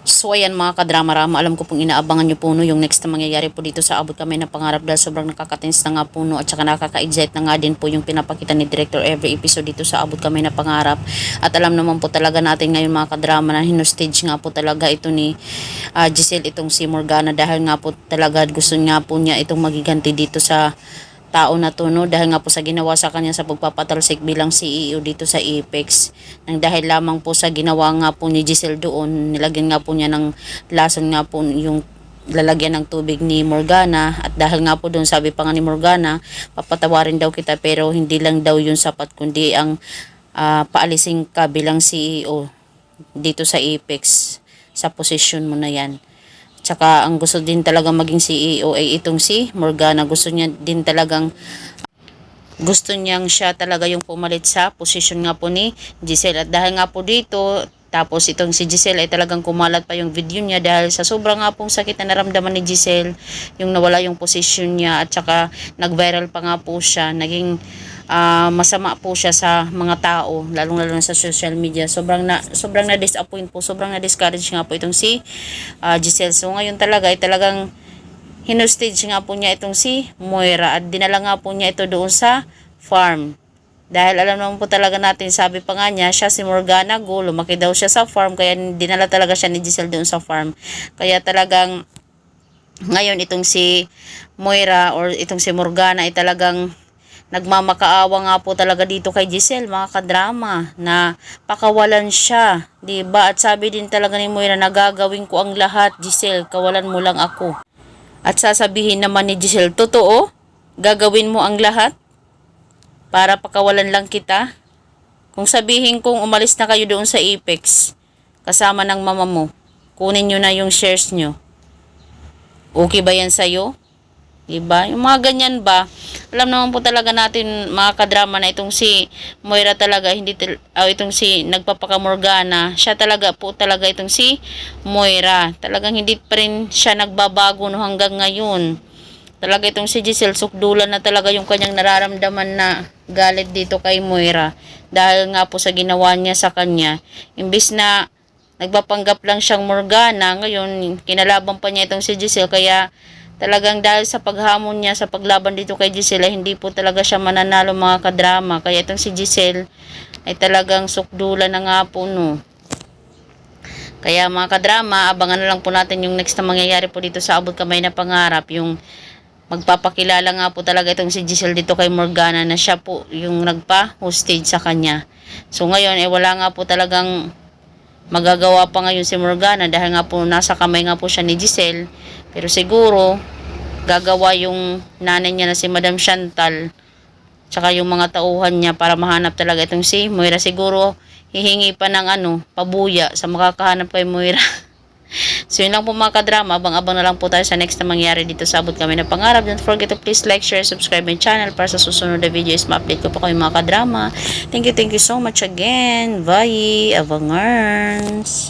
So ayan mga kadrama-rama, alam ko pong inaabangan nyo po no, yung next na mangyayari po dito sa Abot Kamay ng Pangarap dahil sobrang nakakatins na nga po no, at saka nakaka-excite na nga din po yung pinapakita ni Director every episode dito sa Abot Kamay ng Pangarap. At alam naman po talaga natin ngayon mga kadrama na hinostage nga po talaga ito ni Giselle, itong si Morgana, dahil nga po talaga gusto nga po niya itong magiganti dito sa tao na to no, dahil nga po sa ginawa sa kanya sa pagpapatalsik bilang CEO dito sa Apex. Nang dahil lamang po sa ginawa nga po ni Giselle doon, nilagyan nga po niya ng lason nga po yung lalagyan ng tubig ni Morgana, at dahil nga po doon sabi pa nga ni Morgana, papatawarin daw kita pero hindi lang daw yun sapat kundi ang paalisin ka bilang CEO dito sa Apex sa posisyon mo na yan. Tsaka ang gusto din talaga maging CEO ay itong si Morgana. Gusto niyang siya talaga yung pumalit sa posisyon nga po ni Giselle. At dahil nga po dito, tapos itong si Giselle ay talagang kumalat pa yung video niya dahil sa sobrang nga pong sakit na naramdaman ni Giselle, yung nawala yung posisyon niya, at saka nag-viral pa nga po siya, naging masama po siya sa mga tao, lalong-lalo na sa social media. Sobrang na-disappoint po, sobrang na-discourage nga po itong si Giselle. So ngayon talaga ay talagang hinostage nga po niya itong si Moira at dinala nga po niya ito doon sa farm. Dahil alam naman po talaga natin, sabi pa nga niya, siya si Morgana, lumaki daw siya sa farm, kaya dinala talaga siya ni Giselle doon sa farm. Kaya talagang ngayon itong si Moira or itong si Morgana ay talagang nagmamakaawa nga po talaga dito kay Giselle mga kadrama, na pakawalan siya, 'di ba? At sabi din talaga ni Moira na gagawin ko ang lahat, Giselle, kawalan mo lang ako. At sasabihin naman ni Giselle, totoo? Gagawin mo ang lahat para pakawalan lang kita? Kung sabihin kong umalis na kayo doon sa Apex kasama ng mama mo, kunin nyo na yung shares nyo, okay ba yan sa'yo? Diba? Yung mga ganyan ba? Alam naman po talaga natin mga kadrama na itong si Moira talaga, itong si nagpapakamorgana, siya talaga po talaga itong si Moira. Talagang hindi pa rin siya nagbabago no hanggang ngayon. Talaga itong si Giselle, sukdulan na talaga yung kanyang nararamdaman na galit dito kay Moira. Dahil nga po sa ginawa niya sa kanya. Imbis na nagpapanggap lang siyang Morgana, ngayon kinalaban pa niya itong si Giselle, kaya talagang dahil sa paghamon niya sa paglaban dito kay Giselle, hindi po talaga siya mananalo mga kadrama. Kaya itong si Giselle ay talagang sukdulan na nga po no. Kaya mga kadrama, abangan na lang po natin yung next na mangyayari po dito sa Abot Kamay na Pangarap. Yung magpapakilala nga po talaga itong si Giselle dito kay Morgana na siya po yung nagpa-hostage sa kanya. So ngayon ay wala nga po talagang magagawa pa ngayon si Morgana dahil nga po nasa kamay nga po siya ni Giselle. Pero siguro gagawa yung nanay niya na si Madam Chantal tsaka yung mga tauhan niya para mahanap talaga itong si Moira. Siguro hihingi pa ng pabuya sa makakahanap kay Moira. So yun lang po mga kadrama, abang-abang na lang po tayo sa next na mangyari dito sa Abot Kamay na Pangarap. Don't forget to please like, share, subscribe my channel para sa susunod na videos ma-update ko po kayo mga kadrama. Thank you so much again. Bye! Abangers!